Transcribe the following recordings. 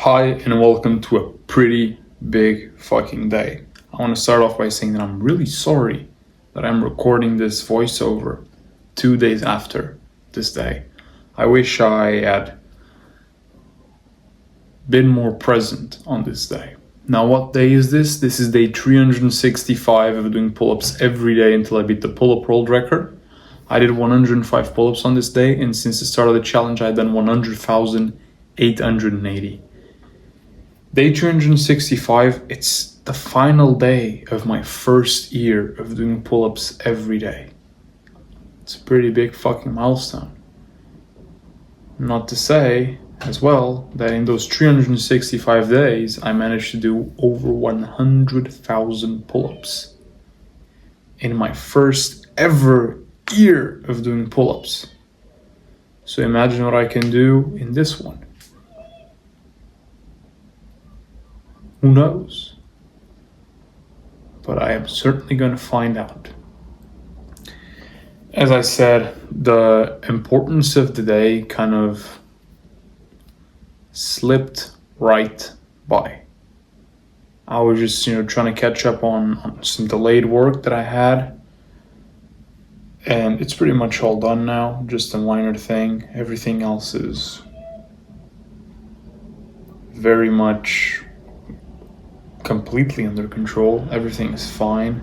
Hi and welcome to a pretty big fucking day. I want to start off by saying that I'm really sorry that I'm recording this voiceover 2 days after this day. I wish I had been more present on this day. Now, what day is this? This is day 365 of doing pull-ups every day until I beat the pull-up world record. I did 105 pull-ups on this day, and since the start of the challenge, I've done 100,880. Day 365, it's the final day of my first year of doing pull-ups every day. It's a pretty big fucking milestone. Not to say, as well, that in those 365 days, I managed to do over 100,000 pull-ups. In my first ever year of doing pull-ups. So imagine what I can do in this one. Who knows? But I am certainly going to find out. As I said, the importance of the day kind of slipped right by. I was just, trying to catch up on some delayed work that I had. And it's pretty much all done now, just a minor thing. Everything else is very much completely under control. Everything is fine.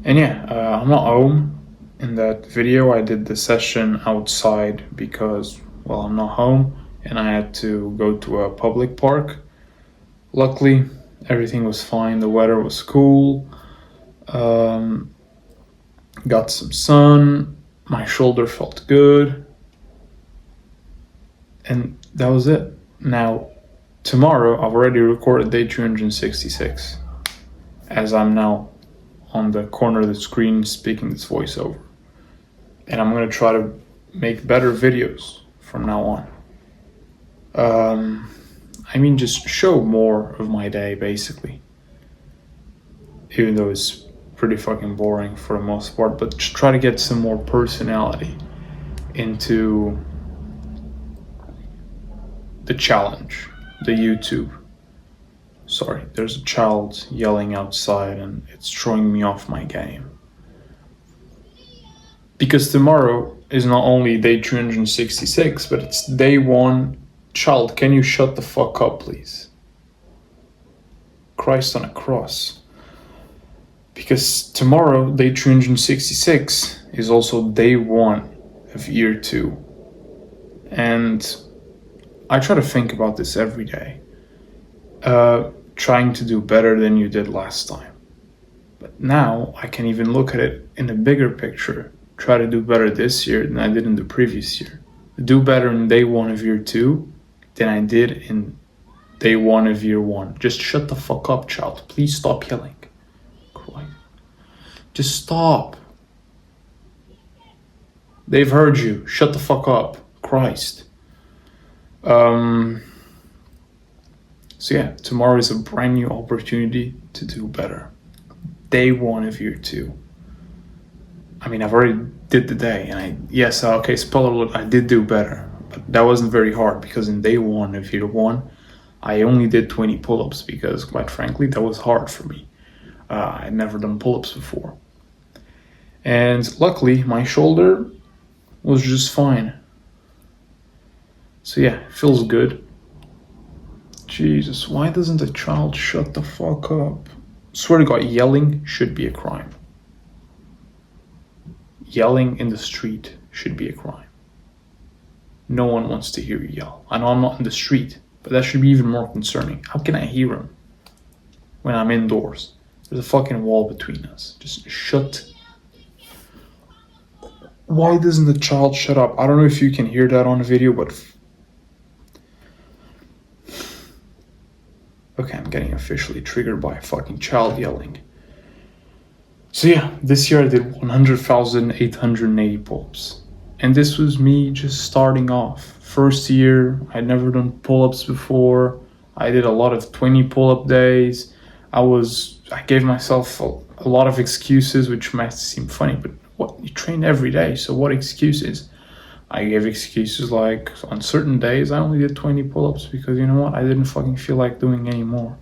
And I'm not home. In that video I did the session outside because, well, I'm not home and I had to go to a public park. Luckily, everything was fine. The weather was cool. Got some sun. My shoulder felt good. And that was it. Now, tomorrow, I've already recorded day 366, as I'm now on the corner of the screen speaking this voiceover. And I'm going to try to make better videos from now on. Just show more of my day, basically. Even though it's pretty fucking boring for the most part, but just try to get some more personality into the challenge. The YouTube. Sorry, there's a child yelling outside and it's throwing me off my game. Because tomorrow is not only day 366, but it's day one. Child, can you shut the fuck up, please? Christ on a cross. Because tomorrow, day 366, is also day one of year two. And I try to think about this every day. Trying to do better than you did last time. But now I can even look at it in a bigger picture. Try to do better this year than I did in the previous year. Do better in day one of year two than I did in day one of year one. Just shut the fuck up, child. Please stop yelling. Christ. Just stop. They've heard you. Shut the fuck up. Christ. Tomorrow is a brand new opportunity to do better. Day one of year two. I've already did the day, and spoiler alert, I did do better, but that wasn't very hard because in day one of year one, I only did 20 pull-ups because, quite frankly, that was hard for me. I'd never done pull-ups before. And luckily, my shoulder was just fine. So it feels good. Jesus, why doesn't a child shut the fuck up? Swear to God, yelling should be a crime. Yelling in the street should be a crime. No one wants to hear you yell. I know I'm not in the street, but that should be even more concerning. How can I hear him when I'm indoors? There's a fucking wall between us. Just shut. Why doesn't the child shut up? I don't know if you can hear that on video, but okay, I'm getting officially triggered by a fucking child yelling. So this year I did 100,880 pull-ups. And this was me just starting off. First year, I'd never done pull-ups before. I did a lot of 20 pull-up days. I gave myself a lot of excuses, which might seem funny, but what, you train every day, so what excuses? I gave excuses like on certain days I only did 20 pull-ups because you know what? I didn't fucking feel like doing any more.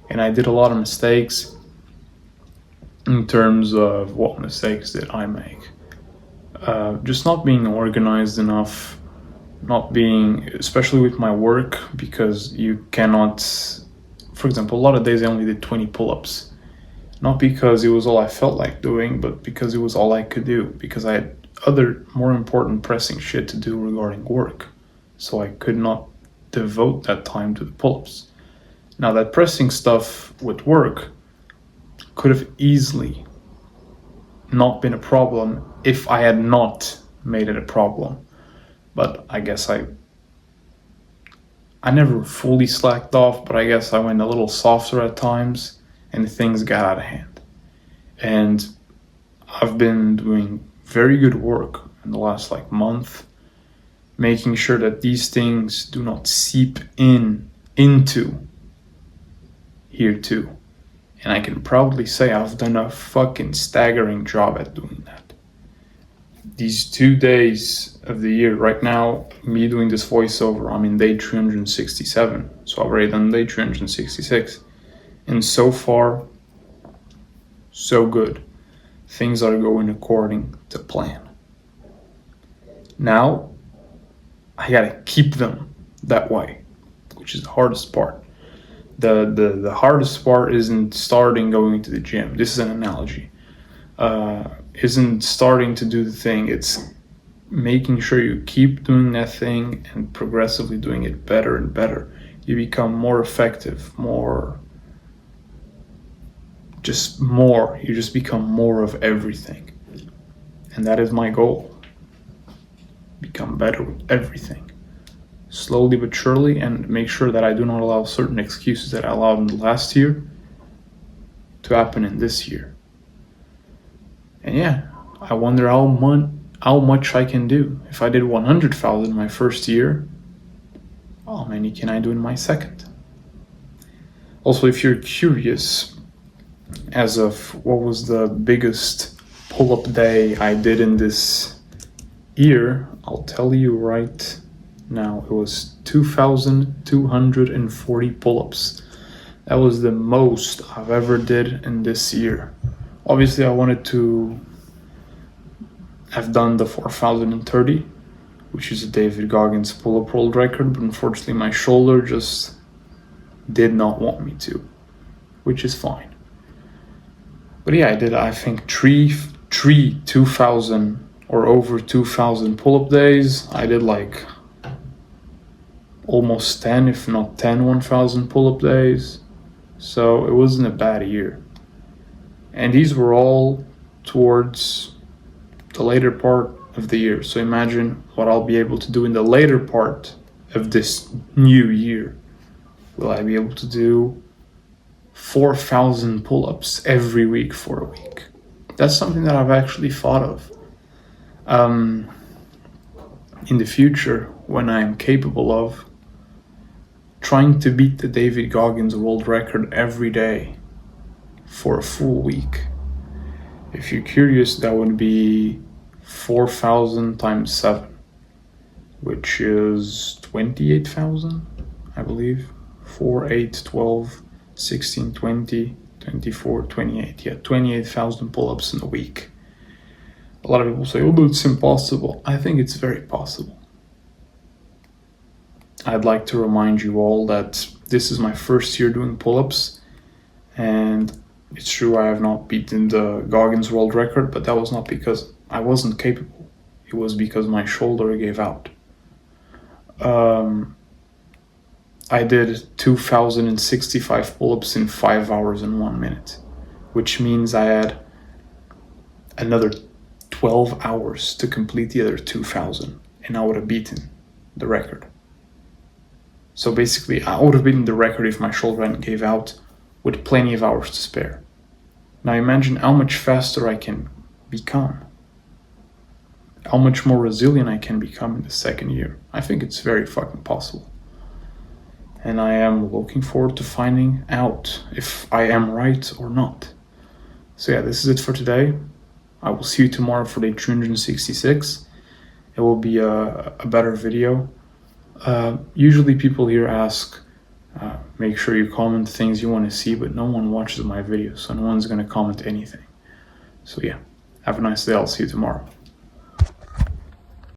And I did a lot of mistakes in terms of what mistakes did I make. Just not being organized enough, not being, especially with my work, because you cannot, for example, a lot of days I only did 20 pull-ups. Not because it was all I felt like doing, but because it was all I could do, because I had other more important pressing shit to do regarding work. So I could not devote that time to the pull-ups. Now that pressing stuff with work could have easily not been a problem if I had not made it a problem. But I guess I never fully slacked off, but I guess I went a little softer at times and things got out of hand. And I've been doing very good work in the last month, making sure that these things do not seep into here too. And I can proudly say I've done a fucking staggering job at doing that. These 2 days of the year, right now, me doing this voiceover, I'm in day 367. So I've already done day 366. And so far, so good. Things are going according to plan. Now, I gotta keep them that way, which is the hardest part. The hardest part isn't starting going to the gym. This is an analogy. Isn't starting to do the thing. It's making sure you keep doing that thing and progressively doing it better and better. You become more effective, you just become more of everything. And that is my goal. Become better with everything. Slowly but surely, and make sure that I do not allow certain excuses that I allowed in the last year to happen in this year. And yeah, I wonder how much I can do. If I did 100,000 my first year, how many can I do in my second? Also, if you're curious as of what was the biggest pull-up day I did in this year, I'll tell you right now. It was 2,240 pull-ups. That was the most I've ever did in this year. Obviously, I wanted to have done the 4,030, which is a David Goggins pull-up world record, but unfortunately my shoulder just did not want me to, which is fine. But yeah, I did, I think, three 2,000 or over 2,000 pull-up days. I did almost 10, if not 10, 1,000 pull-up days. So it wasn't a bad year. And these were all towards the later part of the year. So imagine what I'll be able to do in the later part of this new year. Will I be able to do 4,000 pull-ups every week for a week? That's something that I've actually thought of. In the future, when I'm capable of trying to beat the David Goggins world record every day for a full week. If you're curious, that would be 4,000 times 7, which is 28,000, I believe. 4, 8, 12, 16, 20, 24, 28. Yeah, 28,000 pull-ups in a week. A lot of people say, oh, but it's impossible. I think it's very possible. I'd like to remind you all that this is my first year doing pull-ups, and it's true I have not beaten the Goggins world record, but that was not because I wasn't capable. It was because my shoulder gave out. I did 2,065 pull-ups in 5 hours and 1 minute, which means I had another 12 hours to complete the other 2,000, and I would have beaten the record. So basically, I would have beaten the record if my shoulder hadn't gave out, with plenty of hours to spare. Now imagine how much faster I can become. How much more resilient I can become in the second year. I think it's very fucking possible. And I am looking forward to finding out if I am right or not. So yeah, this is it for today. I will see you tomorrow for day 366. it will be a better video. Usually people here ask, make sure you comment things you want to see, but no one watches my videos, so no one's going to comment anything. So yeah, have a nice day. I'll see you tomorrow.